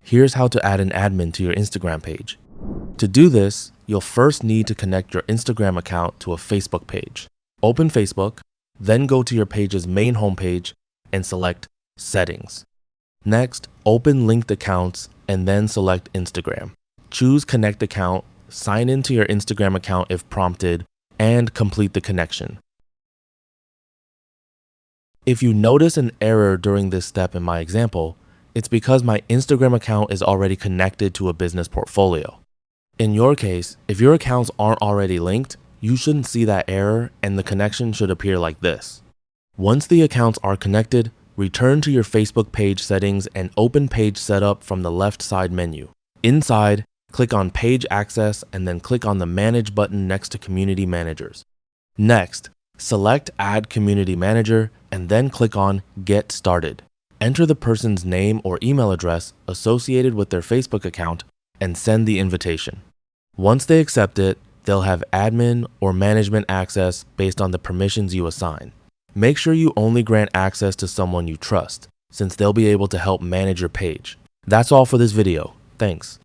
Here's how to add an admin to your Instagram page. To do this, you'll first need to connect your Instagram account to a Facebook page. Open Facebook, then go to your page's main homepage and select Settings. Next, open linked accounts and then select Instagram. Choose Connect Account, sign into your Instagram account if prompted, and complete the connection. If you notice an error during this step in my example, it's because my Instagram account is already connected to a business portfolio. In your case, if your accounts aren't already linked, you shouldn't see that error and the connection should appear like this. Once the accounts are connected, return to your Facebook page settings and open Page Setup from the left side menu. Inside, click on Page Access and then click on the Manage button next to Community Managers. Next, select Add Community Manager and then click on Get Started. Enter the person's name or email address associated with their Facebook account and send the invitation. Once they accept it, they'll have admin or management access based on the permissions you assign. Make sure you only grant access to someone you trust, since they'll be able to help manage your page. That's all for this video. Thanks.